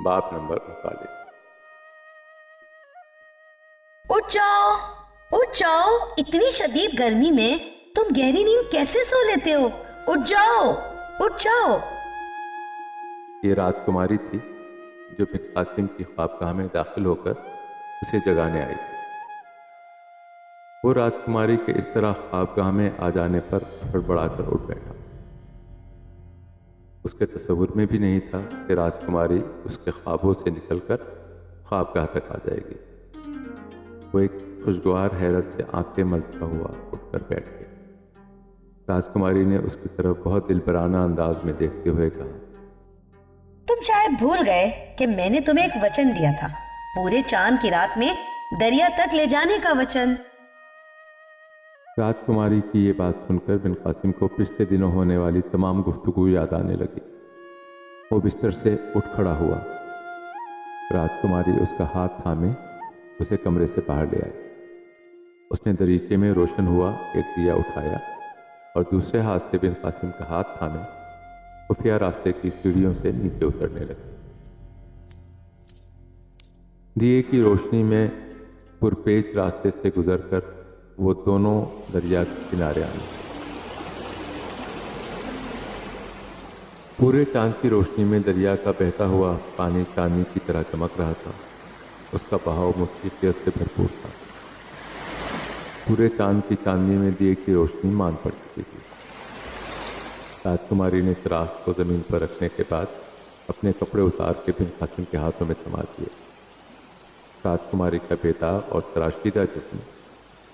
बाब नंबर 39। उठ जाओ, इतनी शदीद गर्मी में तुम गहरी नींद कैसे सो लेते हो? उठ जाओ। ये राजकुमारी थी जो बिन कासिम की ख्वाबगाह में दाखिल होकर उसे जगाने आई थी। वो राजकुमारी के इस तरह ख्वाबगाह में आ जाने पर फड़फड़ाकर उठ बैठा। उसके तस्वुर में भी नहीं था कि राजकुमारी उसके ख्वाबों से निकलकर ख्वाबगाह तक आ जाएगी। वो एक खुशगवार हैरत से आंखें मलता हुआ उठकर बैठ गया। राजकुमारी ने उसकी तरफ बहुत दिलबराना अंदाज में देखते हुए कहा, तुम शायद भूल गए कि मैंने तुम्हें एक वचन दिया था, पूरे चांद की रात में दरिया तक ले जाने का वचन। राजकुमारी की ये बात सुनकर बिन कासिम को पिछले दिनों होने वाली तमाम गुफ्तगू याद आने लगी। वो बिस्तर से उठ खड़ा हुआ। राजकुमारी उसका हाथ थामे उसे कमरे से बाहर ले आई। उसने दरीचे में रोशन हुआ एक दिया उठाया और दूसरे हाथ से बिन कासिम का हाथ थामे खुफिया रास्ते की सीढ़ियों से नीचे उतरने लगी। दिए की रोशनी में पुरपेच रास्ते से गुजरकर वो दोनों दरिया के किनारे आए। पूरे चांद की रोशनी में दरिया का बहता हुआ पानी चांदनी की तरह चमक रहा था। उसका बहाव मुस्लिकियत से भरपूर था। पूरे चांद की चांदनी में दिए की रोशनी मान पड़ चुकी थी। राजकुमारी ने चिराग को ज़मीन पर रखने के बाद अपने कपड़े उतार के बिन कासिम के हाथों में थमा दिए। राजकुमारी का बेताब और तराशीदा जिस्म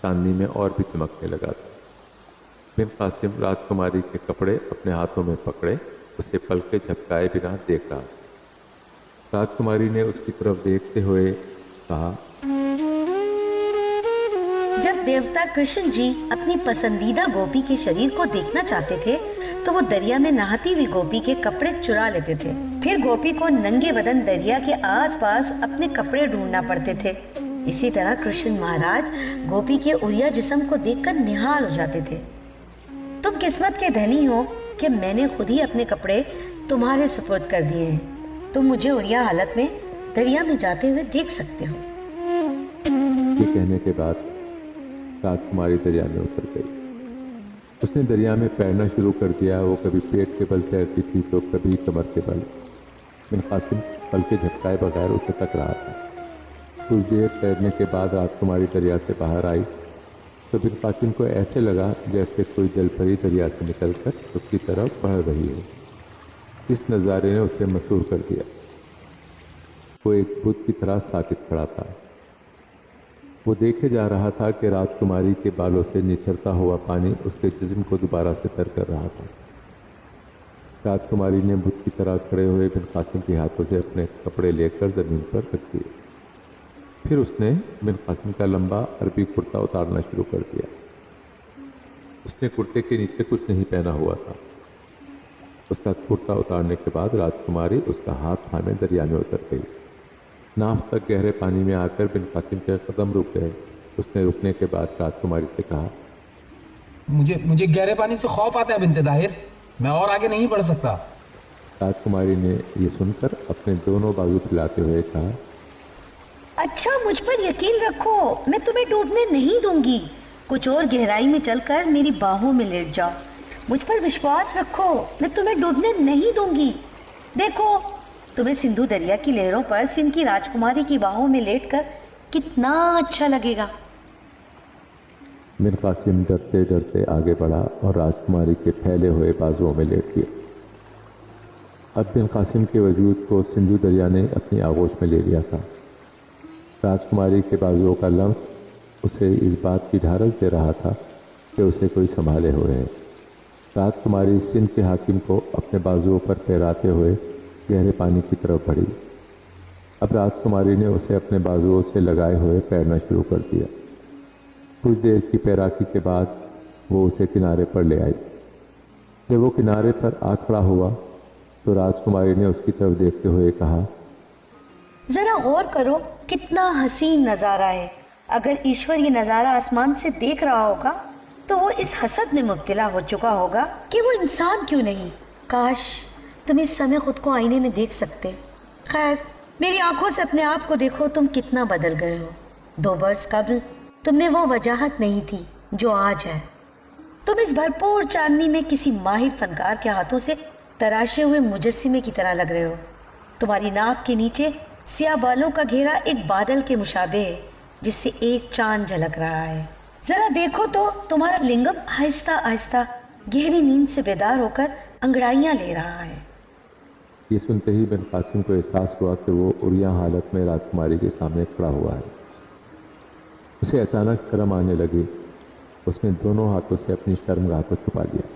चांदनी में और भी चमकने लगा था। बिन कासिम राजकुमारी के कपड़े अपने हाथों में पकड़े उसे पलके झपकाए बिना देख रहा था। राजकुमारी ने उसकी तरफ देखते हुए कहा, जब देवता कृष्ण जी अपनी पसंदीदा गोपी के शरीर को देखना चाहते थे तो वो दरिया में नहाती हुई गोपी के कपड़े चुरा लेते थे। फिर गोपी को नंगे बदन दरिया के आसपास अपने कपड़े ढूंढना पड़ते थे। इसी तरह कृष्ण महाराज गोपी के उरिया जिस्म को देखकर निहाल हो जाते थे। तुम किस्मत के धनी हो कि मैंने खुद ही अपने कपड़े तुम्हारे सुपुर्द कर दिए हैं। तुम मुझे उरिया हालत में दरिया में जाते हुए देख सकते हो। ये कहने के बाद राजकुमारी दरिया में उतर गई। उसने दरिया में तैरना शुरू कर दिया। वो कभी पेट के बल तैरती थी तो कभी कमर के बल। बिन कासिम पलके झपकाए बगैर उसे तक रहा था। कुछ देर तैरने के बाद राजकुमारी दरिया से बाहर आई तो बिन कासिम को ऐसे लगा जैसे कोई जलपरी दरिया से निकलकर उसकी तरफ बढ़ रही हो। इस नज़ारे ने उसे मसूर कर दिया। वो एक बुत की तरह साकित खड़ा था। वो देखे जा रहा था कि राजकुमारी के बालों से निथरता हुआ पानी उसके जिस्म को दोबारा से तर कर रहा था। राजकुमारी ने बुत की तरह खड़े हुए बिन कासिम के हाथों से अपने कपड़े लेकर ज़मीन पर रख दिए। फिर उसने बिन कासिम का लंबा अरबी कुर्ता उतारना शुरू कर दिया। उसने कुर्ते के नीचे कुछ नहीं पहना हुआ था। उसका कुर्ता उतारने के बाद राजकुमारी उसका हाथ थामे दरिया में उतर गई। नाव तक गहरे पानी में आकर बिन कासिम के कदम रुक गए। उसने रुकने के बाद राजकुमारी से कहा, मुझे गहरे पानी से खौफ आता है बिन्ते दाहिर, मैं और आगे नहीं बढ़ सकता। राजकुमारी ने ये सुनकर अपने दोनों बाजू फैलाते हुए कहा, अच्छा, मुझ पर यकीन रखो, मैं तुम्हें डूबने नहीं दूंगी। कुछ और गहराई में चलकर मेरी बाहों में लेट जाओ। मुझ पर विश्वास रखो, मैं तुम्हें डूबने नहीं दूंगी। देखो, तुम्हें सिंधु दरिया की लहरों पर सिंध की राजकुमारी की बाहों में लेटकर कितना अच्छा लगेगा। बिन कासिम डरते डरते आगे बढ़ा और राजकुमारी के फैले हुए बाजुओं में लेट गया। अब बिन कासिम के वजूद को सिंधु दरिया ने अपनी आगोश में ले लिया था। राजकुमारी के बाजुओं का लम्स उसे इस बात की ढारस दे रहा था कि उसे कोई संभाले हुए है। राजकुमारी सिंध के हाकिम को अपने बाजुओं पर फहराते हुए गहरे पानी की तरफ बढ़ी। अब राजकुमारी ने उसे अपने बाजुओं से लगाए हुए तैरना शुरू कर दिया। कुछ देर की तैराकी के बाद वो उसे किनारे पर ले आई। जब वो किनारे पर आ खड़ा हुआ तो राजकुमारी ने उसकी तरफ देखते हुए कहा, जरा गौर करो, कितना हसीन नज़ारा है। अगर ईश्वर ये नज़ारा आसमान से देख रहा होगा तो वो इस हसद में मुब्तला हो चुका होगा कि वो इंसान क्यों नहीं। काश तुम इस समय खुद को आईने में देख सकते। खैर, मेरी आंखों से अपने आप को देखो, तुम कितना बदल गए हो। 2 बरस कबल तुम में वो वजाहत नहीं थी जो आज है। तुम इस भरपूर चांदनी में किसी माहिर फनकार के हाथों से तराशे हुए मुजस्सिमे की तरह लग रहे हो। तुम्हारी नाव के नीचे सियाह बालों का घेरा एक बादल के मुशाबे है जिससे एक चांद झलक रहा है। जरा देखो तो तुम्हारा लिंगम आहिस्ता आहिस्ता गहरी नींद से बेदार होकर अंगड़ाइयाँ ले रहा है। ये सुनते ही बिन कासिम को एहसास हुआ कि वो उरिया हालत में राजकुमारी के सामने खड़ा हुआ है। उसे अचानक शर्म आने लगी। उसने दोनों हाथों से अपनी शर्मगाह को छुपा लिया।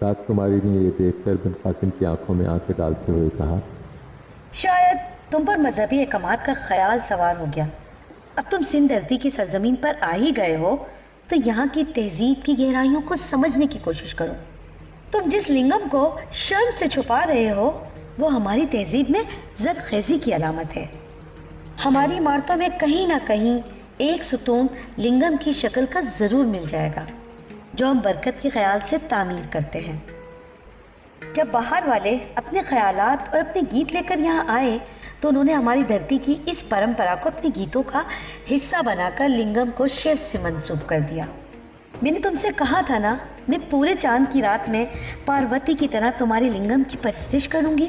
राजकुमारी ने ये देखकर बिन कासिम की आंखों में आंखें डालते हुए कहा, शायद तुम पर मजहबी अहकामात का ख्याल सवार हो गया। अब तुम सिंध धरती की सरजमीन पर आ ही गए हो तो यहाँ की तहजीब की गहराइयों को समझने की कोशिश करो। तुम जिस लिंगम को शर्म से छुपा रहे हो वो हमारी तहजीब में ज़रख़ेज़ी की अलामत है। हमारी इमारतों में कहीं ना कहीं एक सुतून लिंगम की शक्ल का ज़रूर मिल जाएगा जो हम बरकत के ख्याल से तामीर करते हैं। जब बाहर वाले अपने ख्यालात और अपने गीत लेकर यहाँ आए तो उन्होंने हमारी धरती की इस परंपरा को अपने गीतों का हिस्सा बनाकर लिंगम को शिव से मंसूब कर दिया। मैंने तुमसे कहा था ना, मैं पूरे चांद की रात में पार्वती की तरह तुम्हारे लिंगम की परस्तिश करूँगी।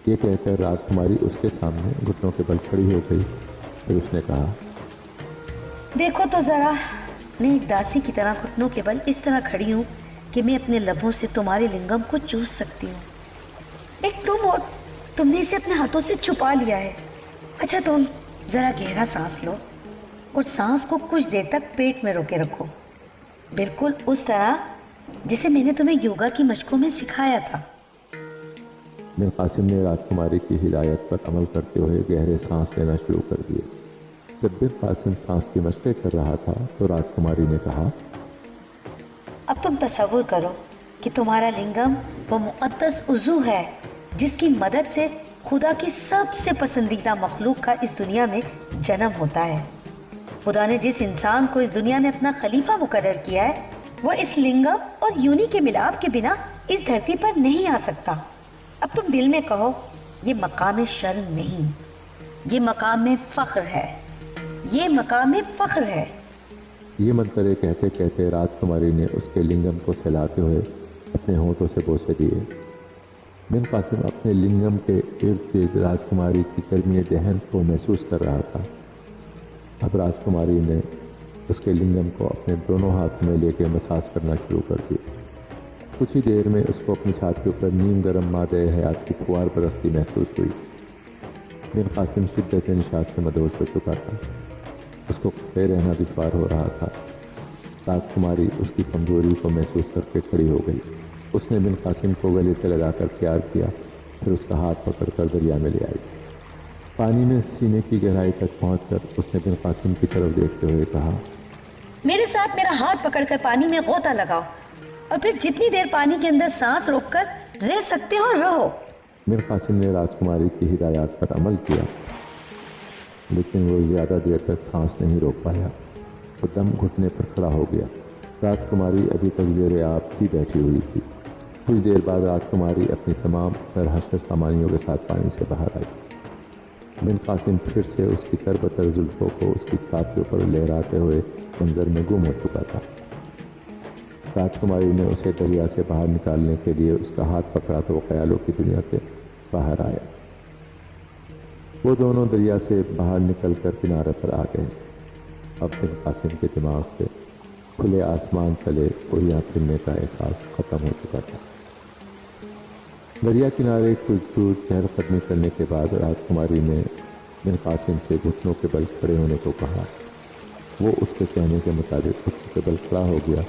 ये कहकर राजकुमारी उसके सामने घुटनों के बल खड़ी हो गई। फिर उसने कहा, देखो तो ज़रा, मैं एक दासी की तरह घुटनों के बल इस तरह खड़ी हूँ कि मैं अपने लबों से तुम्हारे लिंगम को चूस सकती हूँ। एक तुम हो, तुमने इसे अपने हाथों से छुपा लिया है। अच्छा, तुम ज़रा गहरा सांस लो और सांस को कुछ देर तक पेट में रोके रखो, बिल्कुल उस तरह जिसे मैंने तुम्हें योगा की मशकों में सिखाया था। बिन कासिम ने राजकुमारी की हिदायत पर अमल करते हुए गहरे सांस लेना शुरू कर दिए। जब बिन कासिम सांस की मशक़ें कर रहा था तो राजकुमारी ने कहा, अब तुम तसव्वुर करो कि तुम्हारा लिंगम वो मुक़द्दस उज़ू है जिसकी मदद से खुदा की सबसे पसंदीदा मखलूक का इस दुनिया में जन्म होता है। खुदा ने जिस इंसान को इस दुनिया में अपना खलीफा मुकर्रर किया है वो इस लिंगम और यूनी के मिलाप के बिना इस धरती पर नहीं आ सकता। अब तुम दिल में कहो, ये मकाम शर्म नहीं, ये मकाम फ़ख्र है, ये मकाम फ़ख्र है। ये मंतरे कहते कहते राजकुमारी ने उसके लिंगम को सहलाते हुए अपने होठों से बोसे दिए। बिन कासिम अपने लिंगम के इर्द गिर्द राजकुमारी की गर्मी दहन को महसूस कर रहा था। अब राजकुमारी ने उसके लिंगम को अपने दोनों हाथों में लेकर मसाज करना शुरू कर दिया। कुछ ही देर में उसको अपनी छाती के ऊपर नीम गर्म मादे हयात की फुहार बरसती महसूस हुई। बिन कासिम शिद्दत निशात से मदहोश हो चुका था। उसको खड़े रहना दुश्वार हो रहा था। राजकुमारी उसकी कमज़ोरी को महसूस करके खड़ी हो गई। उसने बिन कासिम को गले से लगाकर प्यार किया, फिर उसका हाथ पकड़कर दरिया में ले आई। पानी में सीने की गहराई तक पहुंचकर उसने बिन कासिम की तरफ देखते हुए कहा, मेरे साथ मेरा हाथ पकड़कर पानी में गोता लगाओ और फिर जितनी देर पानी के अंदर सांस रोककर रह सकते हो रहो। बिन कासिम ने राजकुमारी की हिदायत पर अमल किया, लेकिन वो ज़्यादा देर तक सांस नहीं रोक पाया। वो दम घुटने पर खड़ा हो गया। राजकुमारी अभी तक ज़ेरे आब ही बैठी हुई थी। कुछ देर बाद राजकुमारी अपनी तमाम तरहशर सामानियों के साथ पानी से बाहर आई। बिन कासिम फिर से उसकी तरबतर जुल्फ़ों को उसकी छाती के ऊपर लहराते हुए मंजर में गुम हो चुका था। राजकुमारी ने उसे दरिया से बाहर निकालने के लिए उसका हाथ पकड़ा तो वो ख्यालों की दुनिया से बाहर आया। वो दोनों दरिया से बाहर निकलकर किनारे पर आ गए। अब बिन कासिम के दिमाग से खुले आसमान तले उड़ियाँ फिरने का एहसास ख़त्म हो चुका था। दरिया किनारे कुछ दूर चहलकदमी करने के बाद राजकुमारी ने बिन कासिम से घुटनों के बल खड़े होने को कहा। वो उसके कहने के मुताबिक घुटनों के बल खड़ा हो गया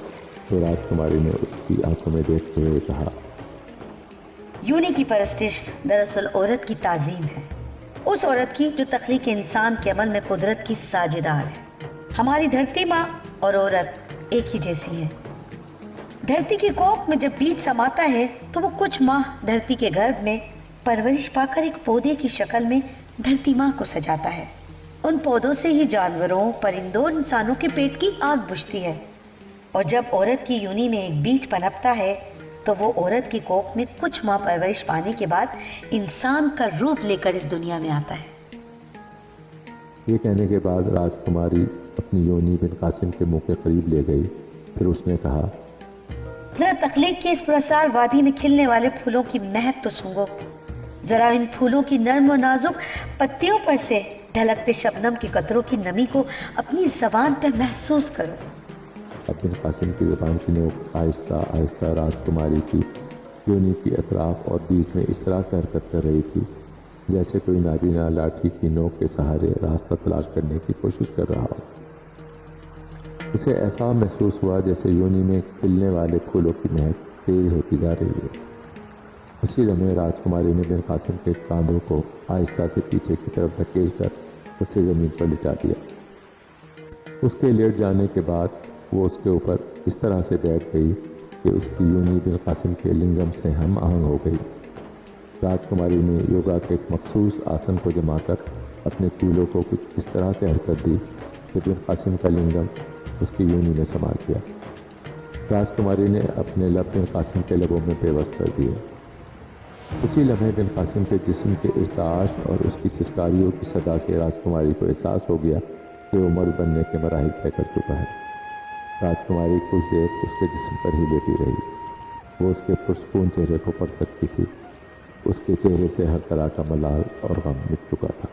तो राजकुमारी ने उसकी आंखों में देखते हुए कहा, यूनी की परस्तिश दरअसल औरत की ताज़ीम है, उस औरत की जो तख्लीक इंसान के अमल में कुदरत की साझेदार है। हमारी धरती माँ और औरत एक ही जैसी है। धरती की कोख में जब बीज समाता है तो वो कुछ माह धरती के गर्भ में परवरिश पाकर एक पौधे की शक्ल में धरती माँ को सजाता है। उन पौधों से ही जानवरों, परिंदों, इंसानों के पेट की आग बुझती है। और जब औरत की यूनी में एक बीज पनपता है तो वो औरत की कोख में कुछ माह परवरिश पाने के बाद इंसान का रूप लेकर इस दुनिया में आता है। ये कहने के बाद राजकुमारी अपनी योनी बिन कासिम के मुंह के करीब ले गई। फिर उसने कहा, जरा तख्लीक की इस पुरस्कार वादी में खिलने वाले फूलों की महक तो सूंघो, जरा इन फूलों की नर्म और नाजुक पत्तियों पर से ढलकते शबनम की कतरों की नमी को अपनी जबान पर महसूस करो। अब बिन कासिम की ज़बान की नोक आहिस्ता आहिस्ता राजकुमारी की योनी की अतराफ और बीच में इस तरह से हरकत कर रही थी जैसे कोई नाबीना लाठी की नोक के सहारे रास्ता तलाश करने की कोशिश कर रहा हो। उसे ऐसा महसूस हुआ जैसे योनी में खिलने वाले फूलों की महक तेज़ होती जा रही है। उसी लम्हे राजकुमारी ने बिन कासिम के कांधों को आहिस्ता से पीछे की तरफ धकेल कर उसे ज़मीन पर लिटा दिया। उसके लेट जाने के बाद वो उसके ऊपर इस तरह से बैठ गई कि उसकी योनी बिन कासिम के लिंगम से हम आहंग हो गई। राजकुमारी ने योगा के एक मखसूस आसन को जमाकर अपने कूलों को कुछ इस तरह से हरकत दी कि बिन कासिम का लिंगम उसकी योनी में समा गया। राजकुमारी ने अपने लब बिन कासिम के लबों में पेवस्त कर दिए। उसी लम्हे बिन कासिम के जिस्म के इर्ताश और उसकी सिसकारियों की सदा से राजकुमारी को एहसास हो गया कि वो मर्द बनने के मराहिल तय कर चुका है। राजकुमारी कुछ देर उसके जिस्म पर ही लेटी रही। वो उसके पुरसकून चेहरे को पढ़ सकती थी। उसके चेहरे से हर तरह का मलाल और गम मिट चुका था।